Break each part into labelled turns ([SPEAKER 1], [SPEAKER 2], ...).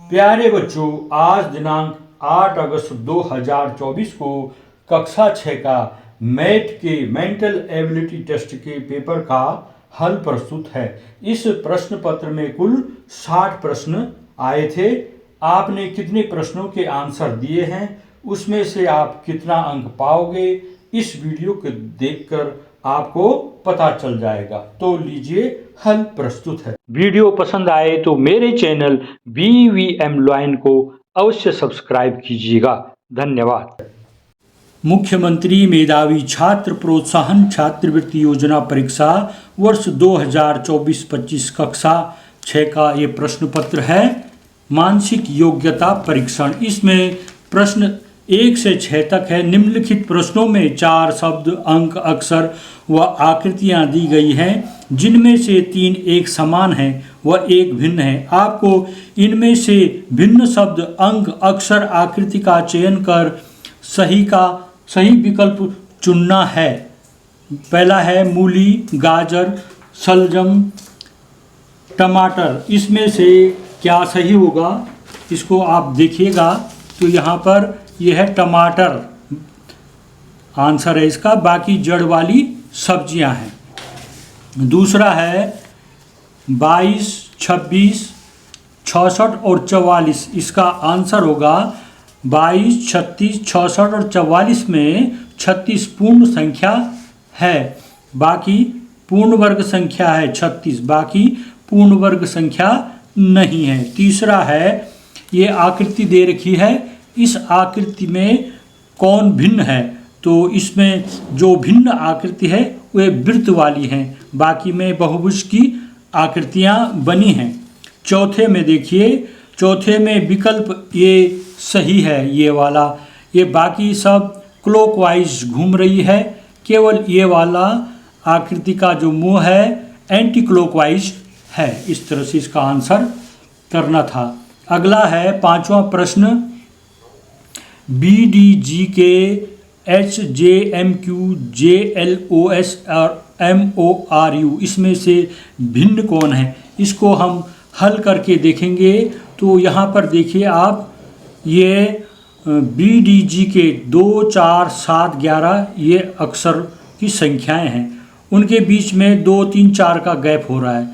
[SPEAKER 1] प्यारे बच्चों, आज दिनांक 8 अगस्त 2024 को कक्षा 6 का मैथ के मेंटल एबिलिटी टेस्ट के पेपर का हल प्रस्तुत है। इस प्रश्न पत्र में कुल 60 प्रश्न आए थे। आपने कितने प्रश्नों के आंसर दिए हैं, उसमें से आप कितना अंक पाओगे, इस वीडियो को देखकर आपको पता चल जाएगा। तो लीजिए, हल प्रस्तुत है। वीडियो पसंद आए तो मेरे चैनल BVM लॉइन को अवश्य सब्सक्राइब कीजिएगा। धन्यवाद। मुख्यमंत्री मेधावी छात्र प्रोत्साहन छात्रवृत्ति योजना परीक्षा वर्ष 2024-25 कक्षा 6 का ये प्रश्न पत्र है। मानसिक योग्यता परीक्षण, इसमें प्रश्न 1 से 6 तक है। निम्नलिखित प्रश्नों में 4 शब्द, अंक, अक्षर व आकृतियां दी गई हैं, जिनमें से 3 एक समान हैं व एक भिन्न है। आपको इनमें से भिन्न शब्द, अंक, अक्षर, आकृति का चयन कर सही विकल्प चुनना है। पहला है मूली, गाजर, शलजम, टमाटर। इसमें से क्या सही होगा, इसको आप देखिएगा। तो यहाँ पर यह है टमाटर, आंसर है इसका। बाकी जड़ वाली सब्जियां हैं। दूसरा है 22, 26, 66 और 44। इसका आंसर होगा 22, 36, 66 और 44 में 36 पूर्ण संख्या है, बाकी पूर्ण वर्ग संख्या है 36, बाकी पूर्ण वर्ग संख्या नहीं है। तीसरा है, ये आकृति दे रखी है, इस आकृति में कौन भिन्न है, तो इसमें जो भिन्न आकृति है वे वृत्त वाली हैं, बाकी में बहुभुज की आकृतियां बनी हैं। चौथे में देखिए, चौथे में विकल्प ये सही है, ये वाला। ये बाकी सब क्लॉकवाइज घूम रही है, केवल ये वाला आकृति का जो मुंह है एंटी क्लॉकवाइज है। इस तरह से इसका आंसर करना था। अगला है 5वां प्रश्न, BDG के HJMQ, JLOS और MORU, इसमें से भिन्न कौन है, इसको हम हल करके देखेंगे। तो यहाँ पर देखिए आप, ये BDG के 2, 4, 7, 11 ये अक्षर की संख्याएं हैं, उनके बीच में 2, 3, 4 का गैप हो रहा है।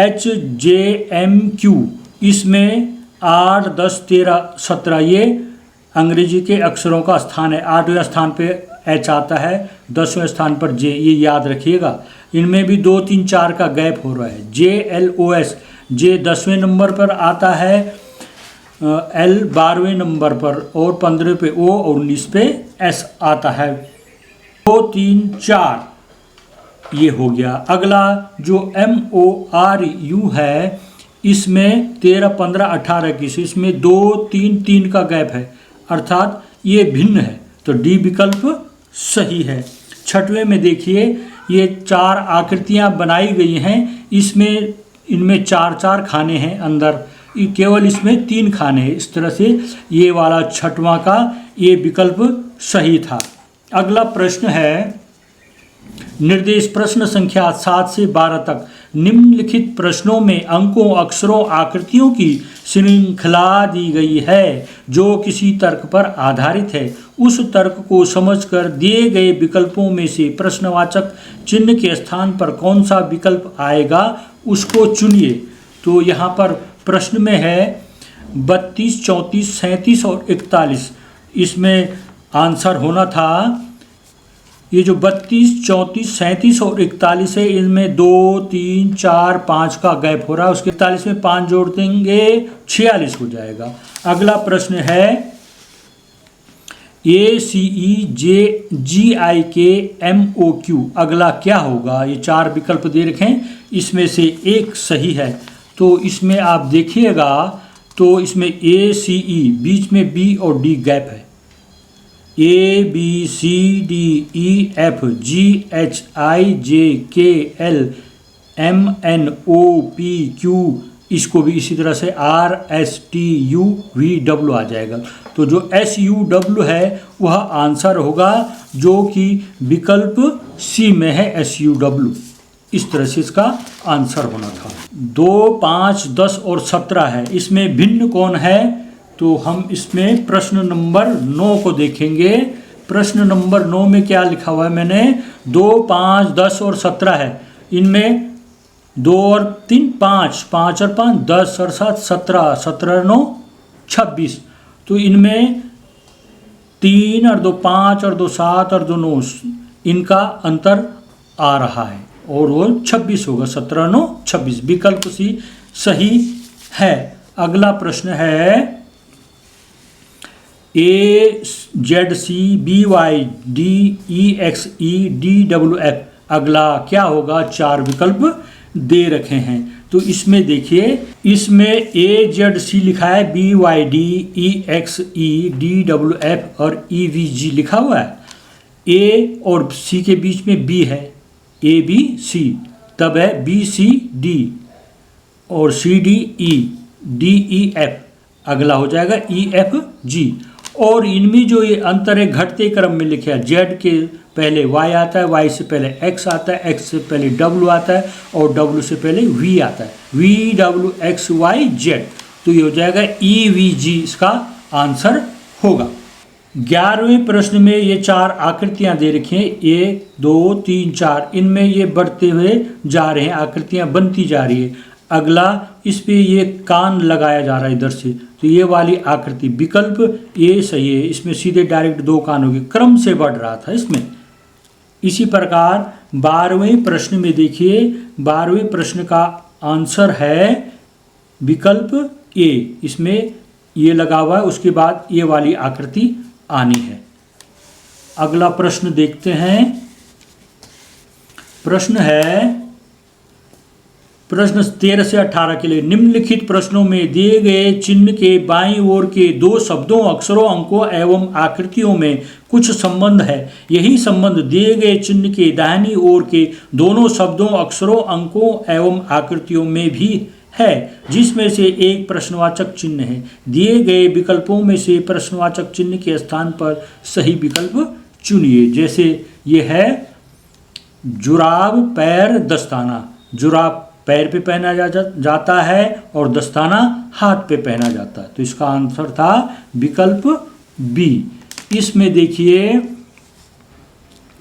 [SPEAKER 1] HJMQ, इसमें 8, 10, 13, 17 ये अंग्रेजी के अक्षरों का स्थान है। 8वें स्थान पे H आता है, 10वें स्थान पर J, ये याद रखिएगा। इनमें भी 2, 3, 4 का गैप हो रहा है। JLOS, J 10वें नंबर पर आता है, L 12वें नंबर पर, और 15 पे O और 19 पे S आता है। 2, 3, 4 ये हो गया। अगला जो MORU है, इसमें 13, 15, 18, 21, इसमें 2, 3, 3 का गैप है, अर्थात ये भिन्न है, तो डी विकल्प सही है। 6वें में देखिए, ये 4 आकृतियां बनाई गई हैं, इनमें 4-4 खाने हैं अंदर, केवल इसमें 3 खाने हैं। इस तरह से ये वाला 6वां का ये विकल्प सही था। अगला प्रश्न है निर्देश, प्रश्न संख्या 7 से 12 तक। निम्नलिखित प्रश्नों में अंकों, अक्षरों, आकृतियों की श्रृंखला दी गई है जो किसी तर्क पर आधारित है। उस तर्क को समझकर दिए गए विकल्पों में से प्रश्नवाचक चिन्ह के स्थान पर कौन सा विकल्प आएगा, उसको चुनिए। तो यहाँ पर प्रश्न में है 32, 34, 37 और 41। इसमें आंसर होना था, ये जो 32, 34, 37 और 41 है, इनमें 2, 3, 4, 5 का गैप हो रहा है। उसके 41 में 5 जोड़ देंगे, 46 हो जाएगा। अगला प्रश्न है ACEJGIK अगला क्या होगा। ये 4 विकल्प दे रखे हैं, इसमें से एक सही है। तो इसमें आप देखिएगा, तो इसमें ACE, बीच में B और D गैप है। ABCDEFGHIJKLMNOPQ, इसको भी इसी तरह से RSTUVW आ जाएगा। तो जो SUW है वह आंसर होगा, जो कि विकल्प C में है, SUW। इस तरह से इसका आंसर होना था। 2, 5, 10 और 17 है, इसमें भिन्न कौन है? तो हम इसमें प्रश्न नंबर 9 को देखेंगे। प्रश्न नंबर 9 में क्या लिखा हुआ है? मैंने 2, 5, 10 और 17 है, इनमें 2 और 3 5, 5 और 5 10 और 7 17, 17 और 9 26। तो इनमें 3 और 2 5 और 2 7 और 2 9, इनका अंतर आ रहा है और वो 26 होगा। 17 9 26, विकल्प सी सही है। अगला प्रश्न है AZCBYDEXEDWF। अगला क्या होगा? 4 विकल्प दे रखे हैं। तो इसमें देखिए, इसमें AZC लिखा है, BYDEXEDWF और EVG लिखा हुआ है। A और C के बीच में B है, ABC, तब है BCD और CDE, DEF, अगला हो जाएगा EFG। और इनमें जो ये अंतर है घटते क्रम में लिखे हैं। Z के पहले Y आता है, Y से पहले X आता है, X से पहले W आता है और W से पहले V आता है, VWXYZ। तो ये हो जाएगा EVG, इसका आंसर होगा। 11वें प्रश्न में ये 4 आकृतियां दे रखी हैं, 1 2 3 4, इनमें ये बढ़ते हुए जा रहे हैं, आकृतियां बनती जा रही है। अगला इस पे ये कान लगाया जा रहा है इधर से, तो ये वाली आकृति, विकल्प ये सही है। इसमें सीधे डायरेक्ट 2 कान होंगे, क्रम से बढ़ रहा था इसमें। इसी प्रकार 12वें प्रश्न में देखिए, 12वें प्रश्न का आंसर है विकल्प ए, इसमें ये लगा हुआ है, उसके बाद ये वाली आकृति आनी है। अगला प्रश्न देखते हैं। प्रश्न है प्रश्न 13 से 18 के लिए, निम्नलिखित प्रश्नों में दिए गए चिन्ह के बाईं ओर के 2 शब्दों, अक्षरों, अंकों एवं आकृतियों में कुछ संबंध है। यही संबंध दिए गए चिन्ह के दाहिनी ओर के दोनों शब्दों, अक्षरों, अंकों एवं आकृतियों में भी है, जिसमें से एक प्रश्नवाचक चिन्ह है। दिए गए विकल्पों में से प्रश्नवाचक चिन्ह के स्थान पर सही विकल्प चुनिए। जैसे ये है जुराब, पैर, दस्ताना। जुराब पैर पे पहना जाता है और दस्ताना हाथ पे पहना जाता है, तो इसका आंसर था विकल्प बी। इसमें देखिए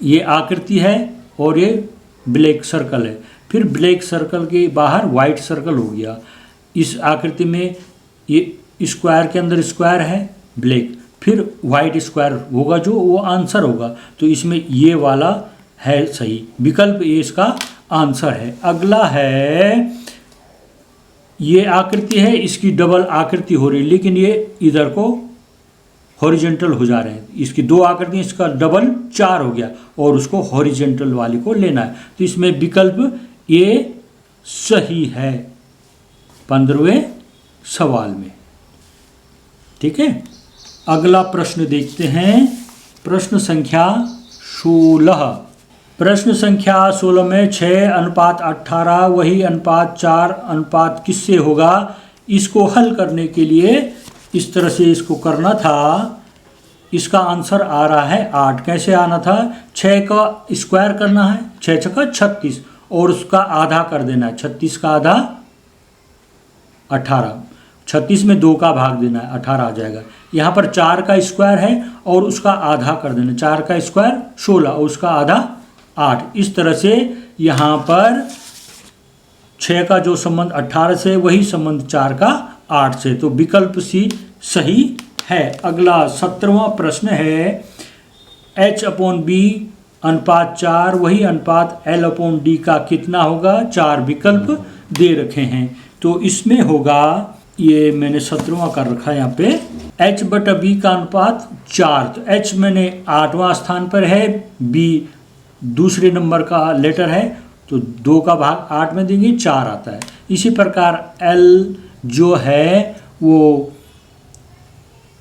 [SPEAKER 1] ये आकृति है और ये ब्लैक सर्कल है, फिर ब्लैक सर्कल के बाहर वाइट सर्कल हो गया। इस आकृति में ये स्क्वायर के अंदर स्क्वायर है ब्लैक, फिर वाइट स्क्वायर होगा जो वो आंसर होगा। तो इसमें ये वाला है सही, विकल्प ए इसका आंसर है। अगला है, ये आकृति है, इसकी डबल आकृति हो रही है, लेकिन ये इधर को हॉरिजेंटल हो जा रहे हैं। इसकी 2 आकृति, इसका डबल 4 हो गया और उसको हॉरिजेंटल वाले को लेना है। तो इसमें विकल्प ए सही है 15वें सवाल में। ठीक है, अगला प्रश्न देखते हैं। प्रश्न संख्या 16। प्रश्न संख्या 16 में 6:18 वही अनुपात 4 अनुपात किससे होगा? इसको हल करने के लिए इस तरह से इसको करना था। इसका आंसर आ रहा है 8। कैसे आना था? 6 का स्क्वायर करना है, 6 छक्का 36, और उसका आधा कर देना है। 36 का आधा 18, 36 में 2 का भाग देना है, 18 आ जाएगा। यहाँ पर 4 का स्क्वायर है और उसका आधा कर देना, 4 का स्क्वायर 16 और उसका आधा 8। इस तरह से यहाँ पर 6 का जो संबंध 18 से, वही संबंध 4 का 8 से, तो विकल्प सी सही है। अगला 17वां प्रश्न है, H/B अनुपात 4 वही अनुपात L/D का कितना होगा? 4 विकल्प दे रखे हैं, तो इसमें होगा, ये मैंने 17वां कर रखा है यहाँ पे, H/B का अनुपात 4। तो H मैंने 8वां स्थान पर है, B दूसरे नंबर का लेटर है, तो 2 का भाग 8 में देंगे, 4 आता है। इसी प्रकार L जो है वो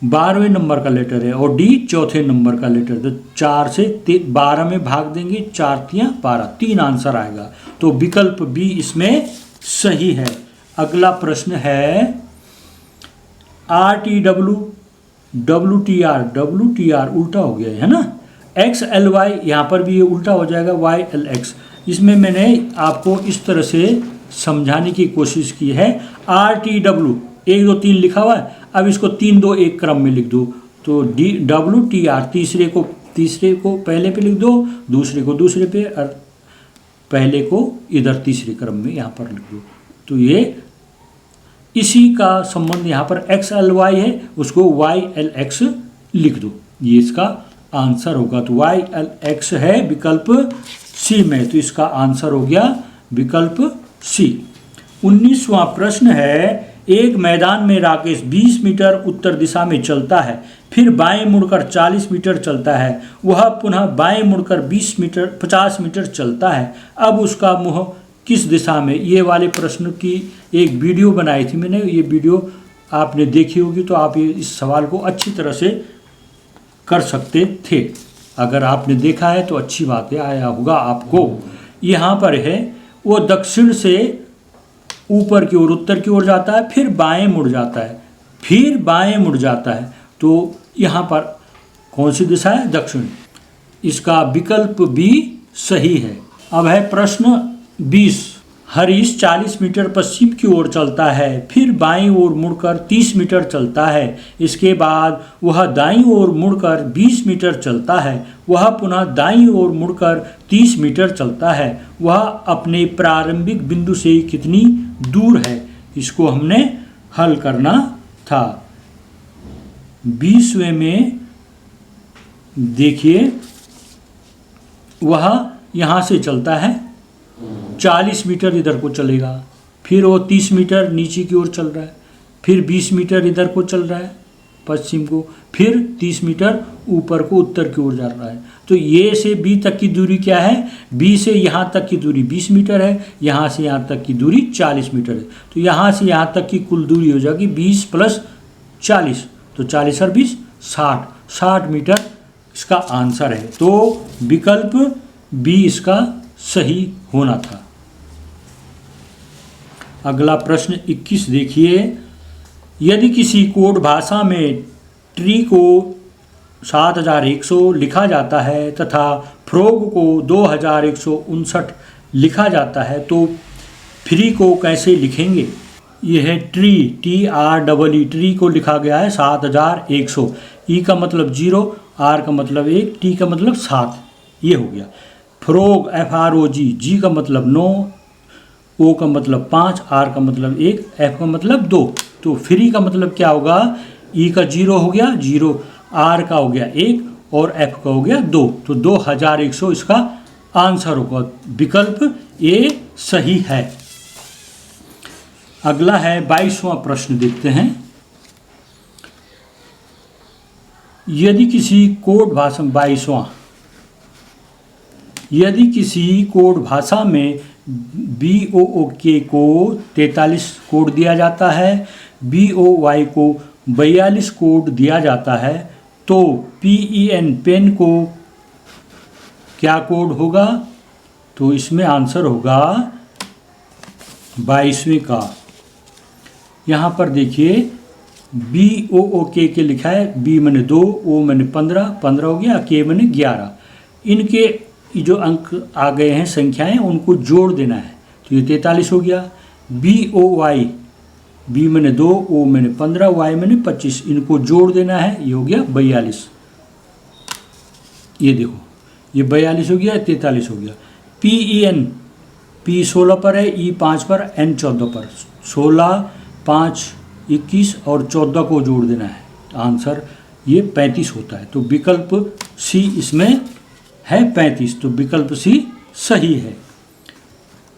[SPEAKER 1] 12वें नंबर का लेटर है और D चौथे नंबर का लेटर, तो 4 से 12 में भाग देंगे, 4 × 12, 3 आंसर आएगा। तो विकल्प बी इसमें सही है। अगला प्रश्न है RTW WTR उल्टा हो गया है ना, XLY यहाँ पर भी ये उल्टा हो जाएगा, YLX। इसमें मैंने आपको इस तरह से समझाने की कोशिश की है। RTW 1 2 3 लिखा हुआ है, अब इसको 3 2 1 क्रम में लिख दो। तो DWTR तीसरे को पहले पे लिख दो, दूसरे को दूसरे पे, और पहले को इधर तीसरे क्रम में यहाँ पर लिख दो। तो ये इसी का संबंध यहाँ पर XLY है, उसको YLX लिख दो। ये इसका आंसर होगा। तो YLX है विकल्प सी में, तो इसका आंसर हो गया विकल्प सी। 19वां प्रश्न है, एक मैदान में राकेश 20 मीटर उत्तर दिशा में चलता है, फिर बाएं मुड़कर 40 मीटर चलता है, वह पुनः बाएं मुड़कर 50 मीटर चलता है। अब उसका मुंह किस दिशा में? ये वाले प्रश्न की एक वीडियो बनाई थी मैंने, ये वीडियो आपने देखी होगी, तो आप ये इस सवाल को अच्छी तरह से कर सकते थे। अगर आपने देखा है तो अच्छी बात है, आया होगा आपको। यहाँ पर है, वो दक्षिण से ऊपर की ओर उत्तर की ओर जाता है, फिर बाएं मुड़ जाता है, फिर बाएं मुड़ जाता है। तो यहाँ पर कौन सी दिशा है? दक्षिण। इसका विकल्प बी सही है। अब है प्रश्न 20। हरीश 40 मीटर पश्चिम की ओर चलता है, फिर बाईं ओर मुड़कर 30 मीटर चलता है, इसके बाद वह दाईं ओर मुड़कर 20 मीटर चलता है, वह पुनः दाईं ओर मुड़कर 30 मीटर चलता है। वह अपने प्रारंभिक बिंदु से कितनी दूर है? इसको हमने हल करना था। 20वें में देखिए, वह यहाँ से चलता है, 40 मीटर इधर को चलेगा, फिर वो 30 मीटर नीचे की ओर चल रहा है, फिर 20 मीटर इधर को चल रहा है पश्चिम को, फिर 30 मीटर ऊपर को उत्तर की ओर जा रहा है। तो ये से बी तक की दूरी क्या है? बी से यहाँ तक की दूरी 20 मीटर है, यहाँ से यहाँ तक की दूरी 40 मीटर है। तो यहाँ से यहाँ तक की कुल दूरी हो जाएगी 20 + 40, तो 40 और 20 60 मीटर इसका आंसर है। तो विकल्प बी इसका सही होना था। अगला प्रश्न 21 देखिए, यदि किसी कोड भाषा में ट्री को 7159 लिखा जाता है तथा फ्रॉग को 2159 लिखा जाता है, तो फ्री को कैसे लिखेंगे? यह है ट्री, TREE, ट्री को लिखा गया है 7100। ई का मतलब 0, आर का मतलब 1, टी का मतलब 7, ये हो गया। फ्रॉग FROG, जी का मतलब 9, ओ का मतलब 5, आर का मतलब 1, एफ का मतलब 2। तो फ्री का मतलब क्या होगा? ई का 0 हो गया 0, आर का हो गया 1 और एफ का हो गया 2। तो 2100 इसका आंसर होगा। विकल्प ए सही है। अगला है 22वां प्रश्न, देखते हैं। यदि किसी कोड भाषा 22वां, यदि किसी कोड भाषा में BOOK को 43 कोड दिया जाता है, BOY को 42 कोड दिया जाता है, तो PEN पेन को क्या कोड होगा? तो इसमें आंसर होगा 22वें का। यहाँ पर देखिए, BOOK के लिखा है, B मैंने 2, O मैंने 15 हो गया, K मैंने 11। इनके जो अंक आ गए हैं संख्याएं, उनको जोड़ देना है। तो ये 43 हो गया। BOY, B मैंने 2, O मैंने 15, Y मैंने 25, इनको जोड़ देना है, ये हो गया 42। ये देखो, ये 42 हो गया, 43 हो गया। PEN, P 16 पर है, E 5 पर, N 14 पर। 16, 5, 21 और 14 को जोड़ देना है, आंसर ये 35 होता है। तो विकल्प सी इसमें है 35, तो विकल्प सी सही है।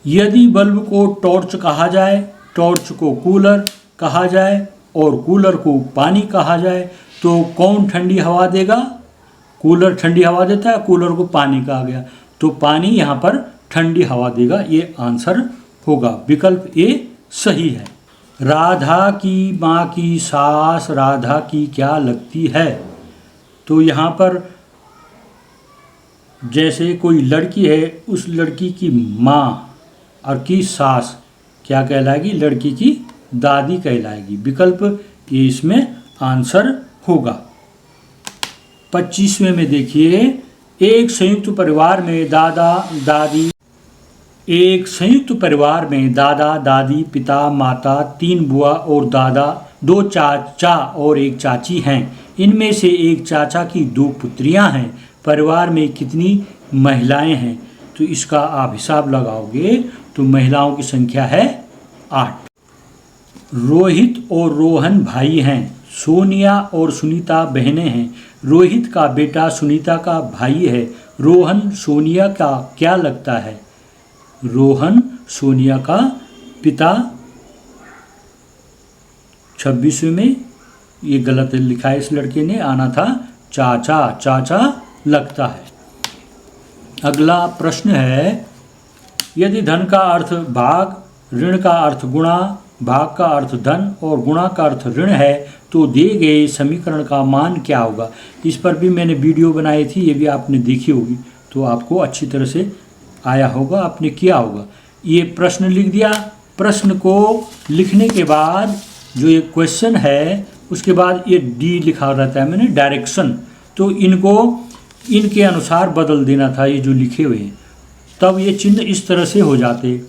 [SPEAKER 1] यदि बल्ब को टॉर्च कहा जाए, टॉर्च को कूलर कहा जाए और कूलर को पानी कहा जाए, तो कौन ठंडी हवा देगा? कूलर ठंडी हवा देता है, कूलर को पानी कहा गया, तो पानी यहाँ पर ठंडी हवा देगा, ये आंसर होगा। विकल्प ए सही है। राधा की माँ की सास राधा की क्या लगती है? तो यहाँ पर जैसे कोई लड़की है, उस लड़की की माँ और की सास क्या कहलाएगी? लड़की की दादी कहलाएगी। विकल्प ये इसमें आंसर होगा। 25वें में देखिए, एक संयुक्त परिवार में दादा दादी एक संयुक्त परिवार में दादा दादी पिता माता 3 बुआ और दादा 2 चाचा और 1 चाची हैं। इनमें से एक चाचा की 2 पुत्रियां हैं। परिवार में कितनी महिलाएं हैं? तो इसका आप हिसाब लगाओगे तो महिलाओं की संख्या है 8। रोहित और रोहन भाई हैं। सोनिया और सुनीता बहनें हैं। रोहित का बेटा सुनीता का भाई है। रोहन सोनिया का क्या लगता है? रोहन सोनिया का पिता। 26वें में ये गलत लिखा है, इस लड़के ने, आना था चाचा। चाचा लगता है। अगला प्रश्न है, यदि धन का अर्थ भाग, ऋण का अर्थ गुणा, भाग का अर्थ धन और गुणा का अर्थ ऋण है तो दिए गए समीकरण का मान क्या होगा? इस पर भी मैंने वीडियो बनाई थी, ये भी आपने देखी होगी, तो आपको अच्छी तरह से आया होगा, आपने किया होगा। ये प्रश्न लिख दिया। प्रश्न को लिखने के बाद जो ये क्वेश्चन है उसके बाद ये डी लिखा रहता है मैंने, डायरेक्शन, तो इनको इनके अनुसार बदल देना था, ये जो लिखे हुए हैं, तब ये चिन्ह इस तरह से हो जाते,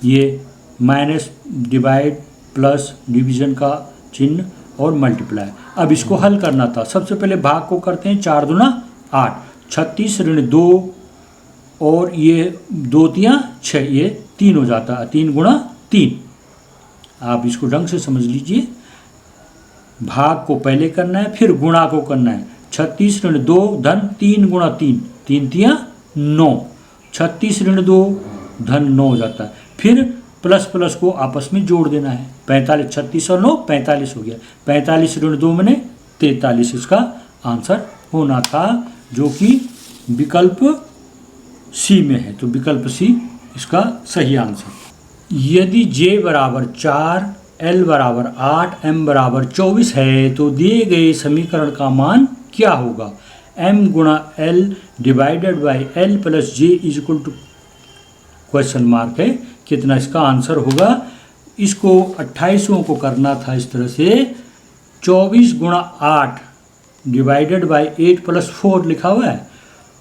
[SPEAKER 1] ये माइनस, डिवाइड, प्लस, डिवीजन का चिन्ह और मल्टीप्लाई। अब इसको हल करना था। सबसे पहले भाग को करते हैं, 4 दूना 8, 36 ऋण 2 और ये 2 तियां 6, ये 3 हो जाता है, 3 गुणा 3। आप इसको ढंग से समझ लीजिए। भाग को पहले करना है, फिर गुणा को करना है। 36 ऋण 2 धन 3 गुणा 3, 3 तियां 9, 36 ऋण 2 धन 9 हो जाता है। फिर प्लस प्लस को आपस में जोड़ देना है। 45, 36 और 9 45 हो गया। 45 ऋण 2 मैंने 43 इसका आंसर होना था, जो कि विकल्प सी में है। तो विकल्प सी इसका सही आंसर। यदि j बराबर 4, l बराबर 8, m बराबर 24 है तो दिए गए समीकरण का मान क्या होगा? m गुणा l divided by l plus j is equal to question mark है, कितना इसका आंसर होगा? इसको 28वां को करना था इस तरह से, 24 गुणा 8 डिवाइडेड बाई 8 प्लस 4 लिखा हुआ है,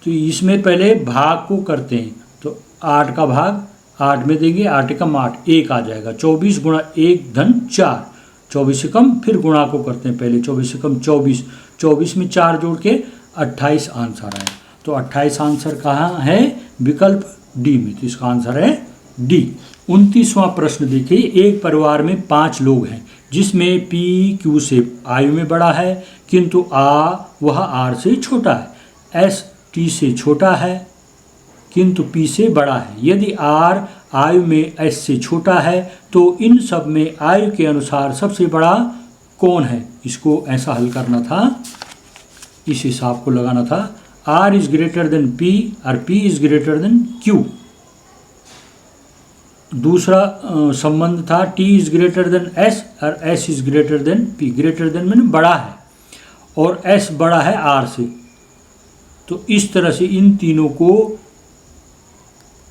[SPEAKER 1] तो इसमें पहले भाग को करते हैं, तो 8 का भाग 8 में देंगे, 8 एकम 8, 1 आ जाएगा। 24 गुणा 1 धन 4, 24 से कम, फिर गुणा को करते हैं पहले, 24 से कम 24, 24 में 4 जोड़ के 28 आंसर आया। तो 28 आंसर कहाँ है? विकल्प डी में, तो इसका आंसर है डी। 29वां प्रश्न देखिए, एक परिवार में 5 लोग हैं जिसमें पी क्यू से आयु में बड़ा है किंतु वह आर से छोटा है। एस टी से छोटा है किंतु पी से बड़ा है। यदि आर आयु में एस से छोटा है तो इन सब में आयु के अनुसार सबसे बड़ा कौन है? इसको ऐसा हल करना था, इस हिसाब को लगाना था। R is greater than P और P is greater than Q. दूसरा संबंध था T is greater than S और S is greater than P. Greater than मैंने बड़ा है और एस बड़ा है आर से, तो इस तरह से इन तीनों को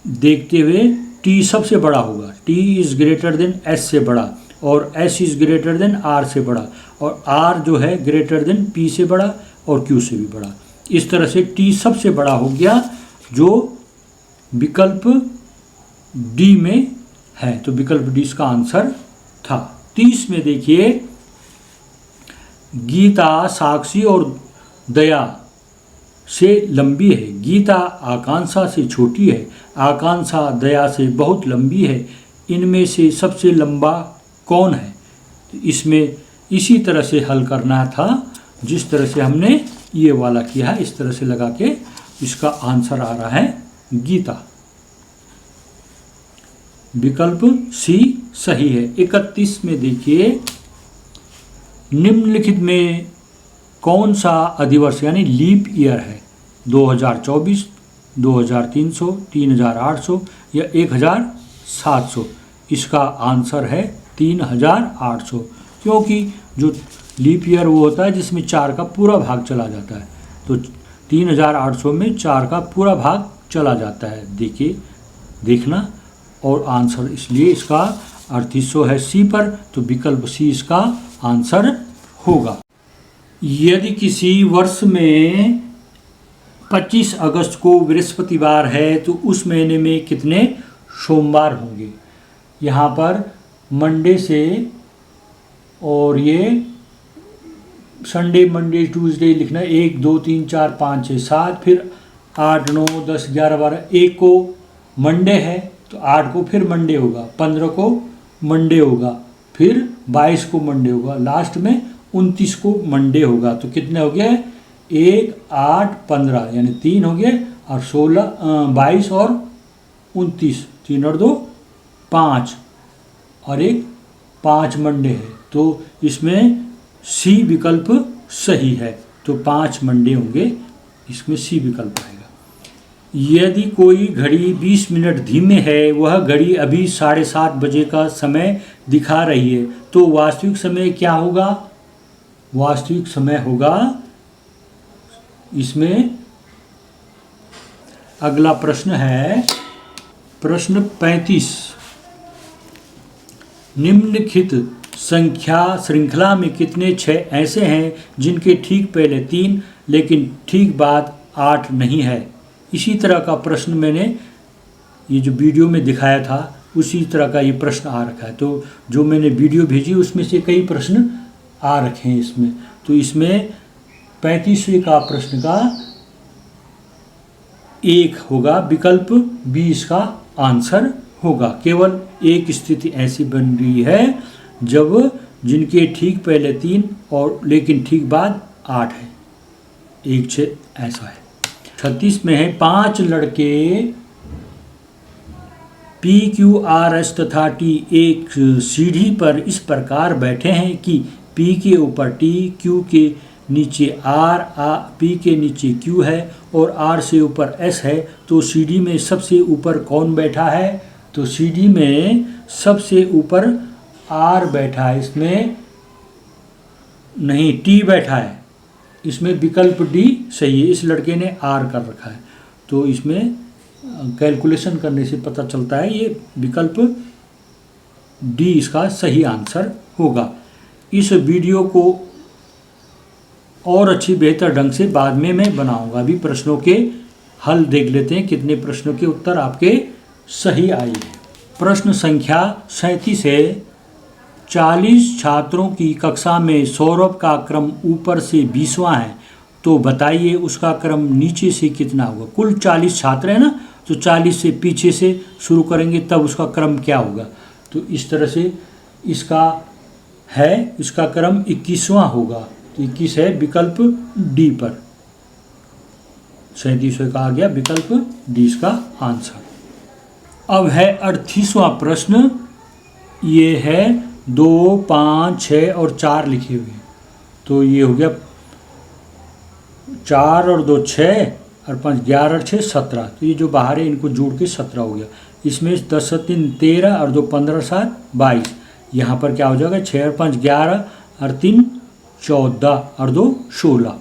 [SPEAKER 1] देखते हुए टी सबसे बड़ा होगा। T is greater than S से बड़ा और S is greater than R से बड़ा और आर जो है ग्रेटर देन पी से बड़ा और क्यू से भी बड़ा। इस तरह से टी सबसे बड़ा हो गया, जो विकल्प डी में है, तो विकल्प डी इसका आंसर था। 30 में देखिए, गीता साक्षी और दया से लंबी है, गीता आकांक्षा से छोटी है, आकांक्षा दया से बहुत लंबी है, इनमें से सबसे लंबा कौन है? इसमें इसी तरह से हल करना था जिस तरह से हमने ये वाला किया है, इस तरह से लगा के इसका आंसर आ रहा है गीता। विकल्प सी सही है। 31 में देखिए, निम्नलिखित में कौन सा अधिवर्ष यानी लीप ईयर है? 2024, 2300, 3800 या 1700? इसका आंसर है 3800, क्योंकि जो लीप ईयर वो होता है जिसमें 4 का पूरा भाग चला जाता है, तो 3800 में 4 का पूरा भाग चला जाता है। देखिए, देखना, और आंसर इसलिए इसका 3800 है सी पर, तो विकल्प सी इसका आंसर होगा। यदि किसी वर्ष में 25 अगस्त को बृहस्पतिवार है तो उस महीने में कितने सोमवार होंगे। यहाँ पर मंडे से और ये संडे मंडे ट्यूसडे लिखना है। 1 2 3 4 5 6 7, फिर 8 9 10 11 12, 1 को मंडे है तो 8 को फिर मंडे होगा, 15 को मंडे होगा, फिर 22 को मंडे होगा, लास्ट में 29 को मंडे होगा। तो कितने हो गए 1 8 15 यानी 3 हो गए, और 16 22 और 29, 3 और 2 5, और एक 5 मंडे है। तो इसमें सी विकल्प सही है, तो 5 मंडे होंगे, इसमें सी विकल्प आएगा। यदि कोई घड़ी 20 मिनट धीमे है, वह घड़ी अभी 7:30 बजे का समय दिखा रही है, तो वास्तविक समय क्या होगा। वास्तविक समय होगा, इसमें अगला प्रश्न है प्रश्न 35। निम्नलिखित संख्या श्रृंखला में कितने 6 ऐसे हैं जिनके ठीक पहले 3 लेकिन ठीक बाद 8 नहीं है। इसी तरह का प्रश्न मैंने ये जो वीडियो में दिखाया था उसी तरह का ये प्रश्न आ रखा है। तो जो मैंने वीडियो भेजी उसमें से कई प्रश्न आ रखे हैं इसमें। तो इसमें 35वें का प्रश्न का 1 होगा, विकल्प 20 का आंसर होगा। केवल एक स्थिति ऐसी बन रही है जब जिनके ठीक पहले 3 और लेकिन ठीक बाद 8 है, 1 6 ऐसा है। 36 में है 5 लड़के PQRS तथा T एक सीढ़ी पर इस प्रकार बैठे हैं कि P के ऊपर T, Q के नीचे R, P के नीचे Q है और R से ऊपर S है। तो सीढ़ी में सबसे ऊपर कौन बैठा है। तो सीढ़ी में सबसे ऊपर R बैठा है, इसमें नहीं T बैठा है, इसमें विकल्प डी सही है। इस लड़के ने आर कर रखा है, तो इसमें कैलकुलेशन करने से पता चलता है ये विकल्प डी इसका सही आंसर होगा। इस वीडियो को और अच्छी बेहतर ढंग से बाद में मैं बनाऊंगा। अभी प्रश्नों के हल देख लेते हैं, कितने प्रश्नों के उत्तर आपके सही आए हैं। प्रश्न संख्या 37 है। 40 छात्रों की कक्षा में सौरभ का क्रम ऊपर से 20वां है, तो बताइए उसका क्रम नीचे से कितना होगा। कुल 40 छात्र हैं ना, तो 40 से पीछे से शुरू करेंगे तब उसका क्रम क्या होगा। तो इस तरह से इसका है, इसका क्रम 21वां होगा, तो 21 है विकल्प डी पर। 37 का आ गया विकल्प डी इसका आंसर। अब है 38वां प्रश्न। ये है 2 5 6 और 4 लिखे हुए हैं, तो ये हो गया 4 और 2 6 और 5 11 और 6 17। तो ये जो बाहर है इनको जोड़ के 17 हो गया। इसमें 10 और 3 13 और 2 15 7 22। यहाँ पर क्या हो जाएगा 6 और 5 11 और 3 14 और 2 16।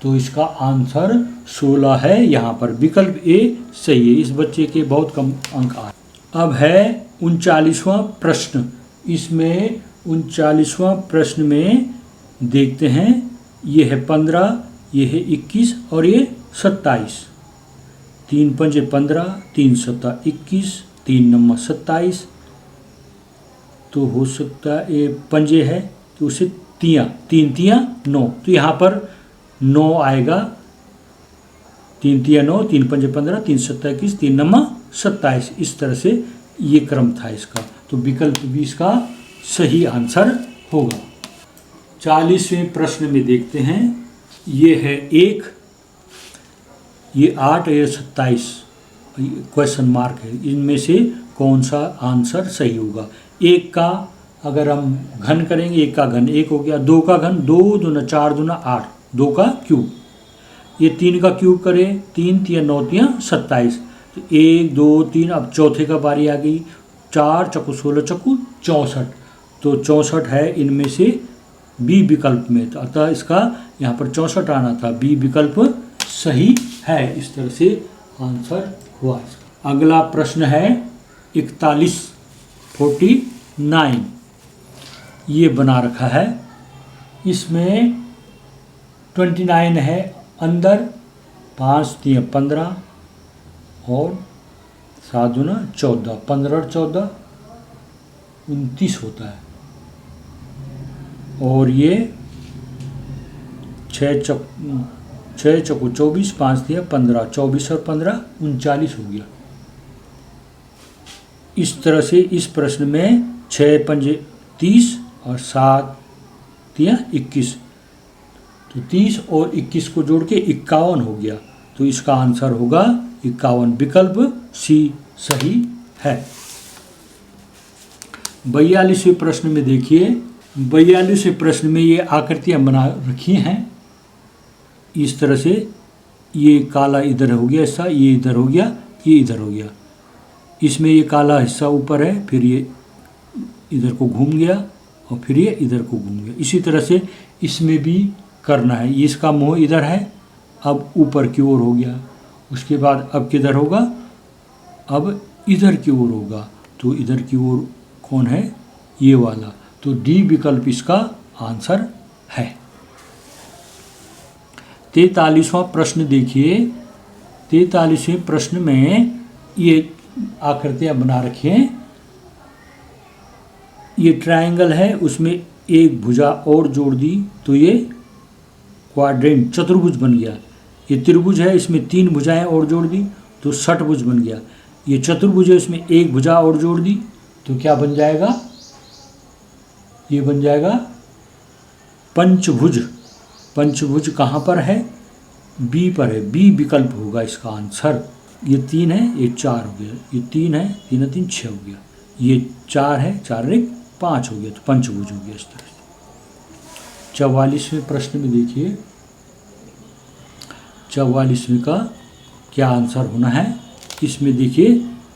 [SPEAKER 1] तो इसका आंसर 16 है। यहाँ पर विकल्प ए सही है। इस बच्चे के बहुत कम अंक आए। अब है 39वां प्रश्न। इसमें 39वां प्रश्न में देखते हैं, ये है 15, ये है 21 और ये 27। 3 पंजे 15, 3 सत्ता 21, 3 नम्बर 27। तो हो सकता है ये पंजे है तो उसे 3 तियाँ 9, तो यहाँ पर 9 आएगा। 3 तियाँ 9, 3 पंजे 15, 3 सत्ता 21, 3 नम्बर 27। इस तरह से ये क्रम था इसका, तो विकल्प 20 का सही आंसर होगा। 40वें प्रश्न में देखते हैं, ये है 1, ये 8, ये 27, क्वेश्चन मार्क है। इनमें से कौन सा आंसर सही होगा। 1 का अगर हम घन करेंगे, 1 का घन 1 हो गया। 2 का घन 2 दूना 4 दूना 8, 2 का क्यूब। ये 3 का क्यूब करें, 3 तियाँ 9 तियाँ 27। तो 1 2 3, अब चौथे का बारी आ गई। 4 चक्कू 16 चक्कू 64, तो 64 है इनमें से बी विकल्प में। तो अतः इसका यहाँ पर 64 आना था, बी विकल्प सही है। इस तरह से आंसर हुआ इसका। अगला प्रश्न है 41 49, ये बना रखा है। इसमें 29 है अंदर 5 3 15 और 7 दूना 14, 15 और 14 29 होता है। और ये 6 चौको 24, 5 3 15, 24 और 15 39 हो गया। इस तरह से इस प्रश्न में 6 पंजे 30 और 7 3 21, तो 30 और 21 को जोड़ के 51 हो गया। तो इसका आंसर होगा 51। विकल्प सी सही है। 42वें प्रश्न में देखिए, 42वें प्रश्न में ये आकृतियां बना रखी हैं इस तरह से। ये काला इधर हो गया हिस्सा, ये इधर हो गया, ये इधर हो गया। इसमें ये काला हिस्सा ऊपर है, फिर ये इधर को घूम गया और फिर ये इधर को घूम गया। इसी तरह से इसमें भी करना है। ये इसका मुंह इधर है, अब ऊपर की ओर हो गया। उसके बाद अब किधर होगा, अब इधर की ओर होगा। तो इधर की ओर कौन है, ये वाला। तो डी विकल्प इसका आंसर है। 43वां प्रश्न देखिए। 43वें प्रश्न में ये आकृतियां बना रखी हैं। ये ट्रायंगल है, उसमें एक भुजा और जोड़ दी तो ये क्वाड्रेंट चतुर्भुज बन गया। ये त्रिभुज है, इसमें 3 भुजाएं और जोड़ दी तो षटभुज बन गया। ये चतुर्भुज है, इसमें एक भुजा और जोड़ दी तो क्या बन जाएगा, ये बन जाएगा पंचभुज। पंचभुज कहाँ पर है, बी पर है। बी विकल्प होगा इसका आंसर। ये 3 है, ये 4 हो गया। ये 3 है, 3 3 6 हो गया। ये 4 है, 4 1 5 हो गया। तो पंचभुज हो गया इस तरह से। 44वें प्रश्न में देखिए, 44वें का क्या आंसर होना है। इसमें देखिए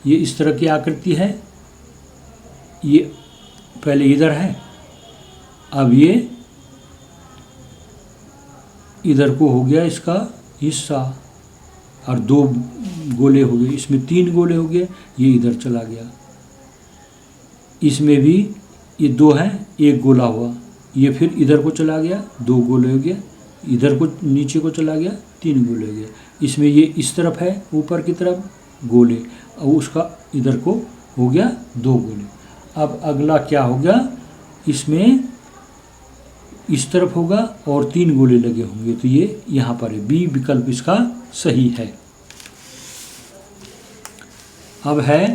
[SPEAKER 1] ये इस तरह की आकृति है। ये पहले इधर है, अब ये इधर को हो गया इसका हिस्सा और 2 गोले हो गए। इसमें 3 गोले हो गए, ये इधर चला गया। इसमें भी ये 2 है, 1 गोला हुआ। ये फिर इधर को चला गया, 2 गोले हो गया। इधर को नीचे को चला गया, 3 गोले हो गया। इसमें ये इस तरफ है, ऊपर की तरफ गोले, और उसका इधर को हो गया 2 गोले। अब अगला क्या हो गया, इसमें इस तरफ होगा और 3 गोले लगे होंगे। तो ये यहाँ पर है, बी विकल्प इसका सही है। अब है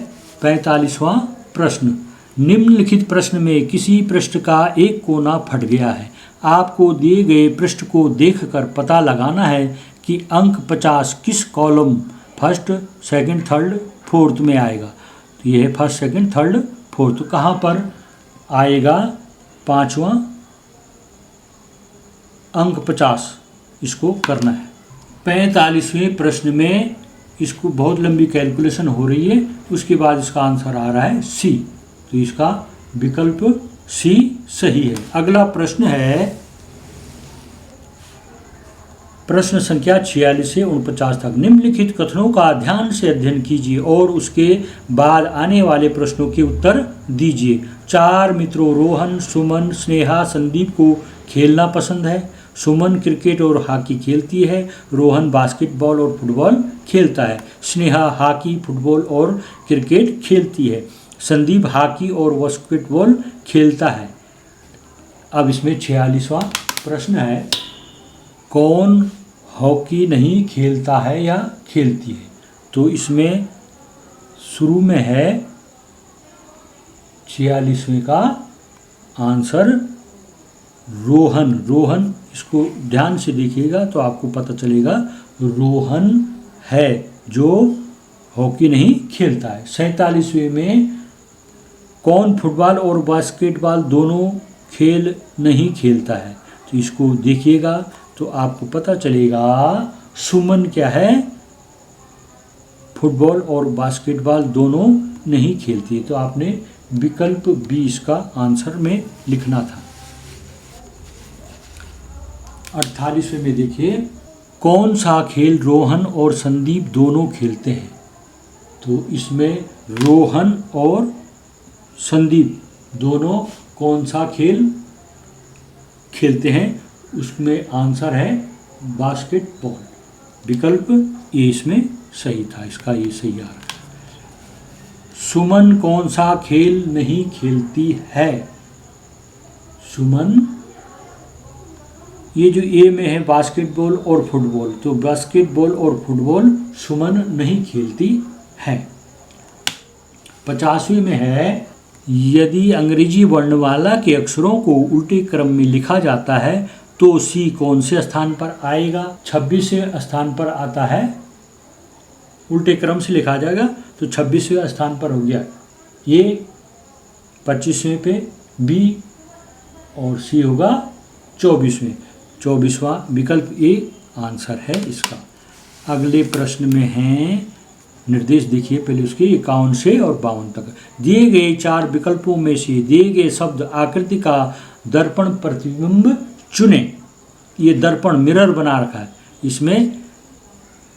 [SPEAKER 1] 45वां प्रश्न। निम्नलिखित प्रश्न में किसी पृष्ठ का एक कोना फट गया है। आपको दिए गए पृष्ठ को देखकर पता लगाना है कि अंक 50 किस column first, second, third, fourth में आएगा। तो ये है फर्स्ट, सेकंड, थर्ड, फोर्थ। तो कहाँ पर आएगा, 5वां अंक 50 इसको करना है। 45वें प्रश्न में इसको बहुत लंबी कैलकुलेशन हो रही है, उसके बाद इसका आंसर आ रहा है सी। तो इसका विकल्प सी सही है। अगला प्रश्न है प्रश्न संख्या 46 से 49 तक। निम्नलिखित कथनों का ध्यान से अध्ययन कीजिए और उसके बाद आने वाले प्रश्नों के उत्तर दीजिए। 4 मित्रों रोहन, सुमन, स्नेहा, संदीप को खेलना पसंद है। सुमन क्रिकेट और हॉकी खेलती है। रोहन बास्केटबॉल और फुटबॉल खेलता है। स्नेहा हॉकी, फुटबॉल और क्रिकेट खेलती है। संदीप हॉकी और बास्केटबॉल खेलता है। अब इसमें 46वां प्रश्न है, कौन हॉकी नहीं खेलता है या खेलती है। तो इसमें शुरू में है 46वें का आंसर रोहन। रोहन, इसको ध्यान से देखिएगा तो आपको पता चलेगा रोहन है जो हॉकी नहीं खेलता है। 47वें में कौन फुटबॉल और बास्केटबॉल दोनों खेल नहीं खेलता है। तो इसको देखिएगा तो आपको पता चलेगा सुमन क्या है, फुटबॉल और बास्केटबॉल दोनों नहीं खेलती है। तो आपने विकल्प बी इसका आंसर में लिखना था। 48वें में देखिए, कौन सा खेल रोहन और संदीप दोनों खेलते हैं। तो इसमें रोहन और संदीप दोनों कौन सा खेल खेलते हैं, उसमें आंसर है बास्केटबॉल। विकल्प ए इसमें सही था, इसका ये सही आ रहा है। सुमन कौन सा खेल नहीं खेलती है? सुमन, ये जो ए में है बास्केटबॉल और फुटबॉल, तो बास्केटबॉल और फुटबॉल सुमन नहीं खेलती है। 50वीं में है, यदि अंग्रेजी वर्णमाला के अक्षरों को उल्टे क्रम में लिखा जाता है तो सी कौन से स्थान पर आएगा? 26वें स्थान पर आता है। उल्टे क्रम से लिखा जाएगा तो 26वें स्थान पर हो गया। ये 25वें पे बी और सी होगा 24वें। 24वां विकल्प ए आंसर है इसका। अगले प्रश्न में है, निर्देश देखिए पहले उसके 51 से और 52 तक। दिए गए 4 विकल्पों में से दिए गए शब्द आकृति का दर्पण प्रतिबिंब चुने। ये दर्पण मिरर बना रखा है, इसमें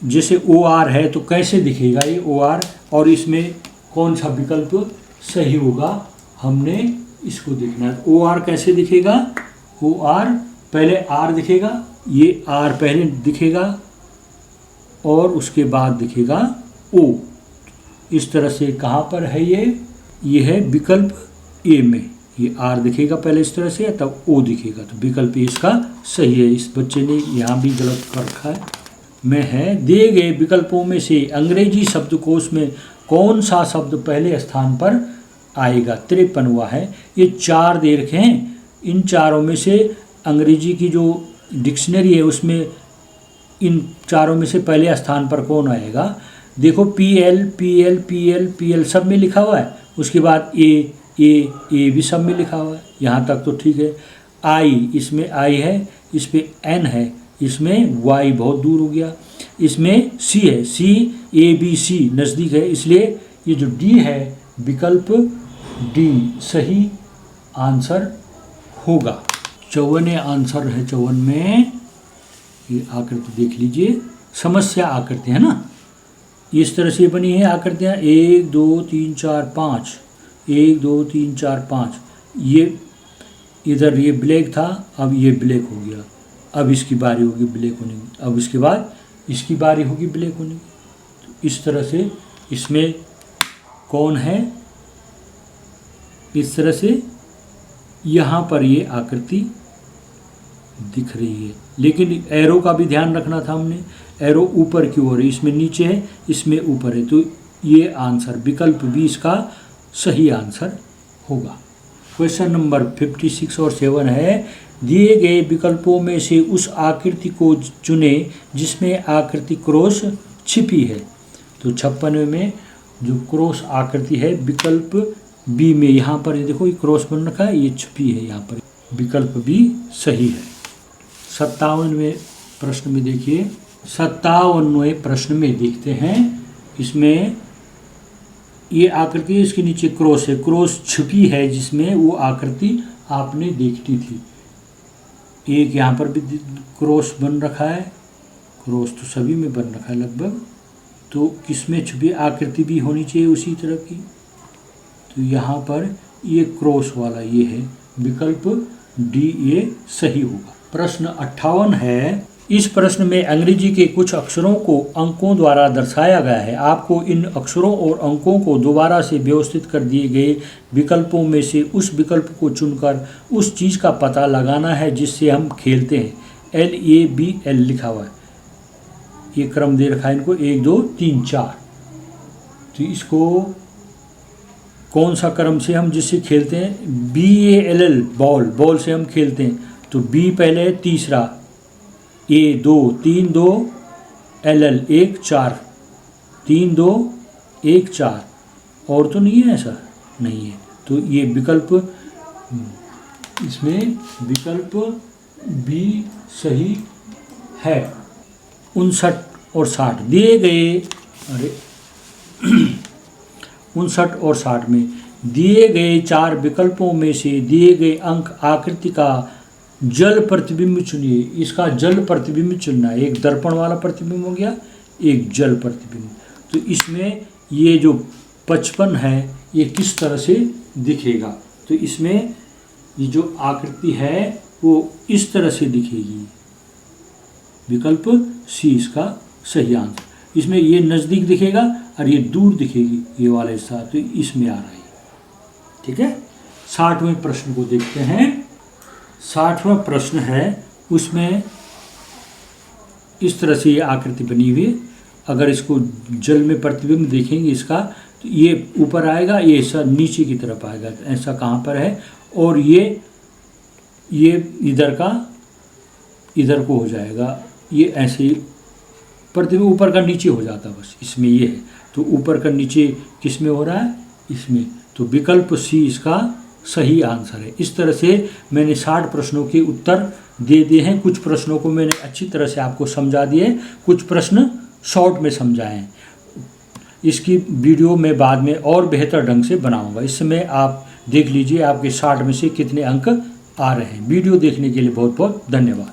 [SPEAKER 1] जैसे ओ आर है तो कैसे दिखेगा ये ओ आर, और इसमें कौन सा विकल्प सही होगा हमने इसको देखना है। ओ आर कैसे दिखेगा? ओ आर पहले आर दिखेगा, ये आर पहले दिखेगा और उसके बाद दिखेगा ओ। इस तरह से कहाँ पर है ये है विकल्प ए में। ये आर दिखेगा पहले इस तरह से, तब ओ दिखेगा, तो विकल्प ए इसका सही है। इस बच्चे ने यहाँ भी गलत कर रखा है। में है, दिए गए विकल्पों में से अंग्रेजी शब्दकोश में कौन सा शब्द पहले स्थान पर आएगा? 53वां है। ये 4 दे रखे हैं, इन चारों में से अंग्रेजी की जो डिक्शनरी है उसमें इन चारों में से पहले स्थान पर कौन आएगा? देखो पीएल पीएल पीएल पीएल सब में लिखा हुआ है, उसके बाद ए भी सब में लिखा हुआ है, यहाँ तक तो ठीक है। आई, इसमें आई है, इस पे एन है, इसमें वाई बहुत दूर हो गया, इसमें सी है, सी ए बी सी नज़दीक है, इसलिए ये जो डी है विकल्प डी सही आंसर होगा। 54 आंसर है। 54 में ये आकृति देख लीजिए, समस्या आकृति है ना, इस तरह से बनी है आकृतियाँ 1 2 3 4 5, 1 2 3 4 5। ये इधर ये ब्लैक था, अब ये ब्लैक हो गया, अब इसकी बारी होगी ब्लैक होने की, अब इसके बाद इसकी बारी होगी ब्लैक होने की। तो इस तरह से इसमें कौन है, इस तरह से यहाँ पर ये आकृति दिख रही है, लेकिन एरो का भी ध्यान रखना था हमने। एरो ऊपर की ओर है, इसमें नीचे है, इसमें ऊपर है, तो ये आंसर विकल्प बी इसका सही आंसर होगा। क्वेश्चन नंबर 56 और 7 है, दिए गए विकल्पों में से उस आकृति को चुने जिसमें आकृति क्रॉस छिपी है। तो 56 में जो क्रॉस आकृति है विकल्प बी में, यहाँ पर ये देखो ये क्रॉस बन रखा है, ये छुपी है यहाँ पर, विकल्प बी सही है। 57वें प्रश्न में देखिए, 57वें प्रश्न में देखते हैं, इसमें ये आकृति इसके नीचे क्रॉस है, क्रॉस छुपी है जिसमें वो आकृति आपने देखी थी। एक यहाँ पर भी क्रॉस बन रखा है, क्रॉस तो सभी में बन रखा है लगभग, तो किसमें छुपी आकृति भी होनी चाहिए उसी तरह की। तो यहाँ पर ये क्रॉस वाला ये है, विकल्प डी ये सही होगा। प्रश्न 58 है, इस प्रश्न में अंग्रेजी के कुछ अक्षरों को अंकों द्वारा दर्शाया गया है। आपको इन अक्षरों और अंकों को दोबारा से व्यवस्थित कर दिए गए विकल्पों में से उस विकल्प को चुनकर उस चीज़ का पता लगाना है जिससे हम खेलते हैं। LABL लिखा हुआ है, ये क्रम दे रखा है इनको 1 2 3 4। तो इसको कौन सा क्रम से हम जिससे खेलते हैं? BALL बॉल, बॉल से हम खेलते हैं, तो B पहले तीसरा, A 2 3 2, LL 1 4 3 2 1 4, और तो नहीं है, ऐसा नहीं है, तो ये विकल्प, इसमें विकल्प B सही है। 59 और 60 दिए गए, अरे 59 और 60 में दिए गए 4 विकल्पों में से दिए गए अंक आकृति का जल प्रतिबिंब चुनिए। इसका जल प्रतिबिंब चुनना है, एक दर्पण वाला प्रतिबिंब हो गया, एक जल प्रतिबिंब। तो इसमें ये जो 55 है ये किस तरह से दिखेगा? तो इसमें ये जो आकृति है वो इस तरह से दिखेगी, विकल्प सी इसका सही आंसर। इसमें ये नज़दीक दिखेगा और ये दूर दिखेगी, ये वाला हिस्सा, तो इसमें आ रहा है। ठीक है, 60वें प्रश्न को देखते हैं। 60वां प्रश्न है, उसमें इस तरह से ये आकृति बनी हुई है। अगर इसको जल में प्रतिबिंब देखेंगे इसका, तो ये ऊपर आएगा, ये ऐसा नीचे की तरफ आएगा। ऐसा कहाँ पर है, और ये इधर का इधर को हो जाएगा, ये ऐसे प्रतिबिंब ऊपर का नीचे हो जाता बस। इसमें ये है, तो ऊपर का नीचे किस में हो रहा है, इसमें। तो विकल्प सी इसका सही आंसर है। इस तरह से मैंने 60 प्रश्नों के उत्तर दे दिए हैं। कुछ प्रश्नों को मैंने अच्छी तरह से आपको समझा दिए, कुछ प्रश्न शॉर्ट में समझाए हैं। इसकी वीडियो मैं बाद में और बेहतर ढंग से बनाऊंगा। इस समय आप देख लीजिए आपके 60 में से कितने अंक आ रहे हैं। वीडियो देखने के लिए बहुत बहुत धन्यवाद।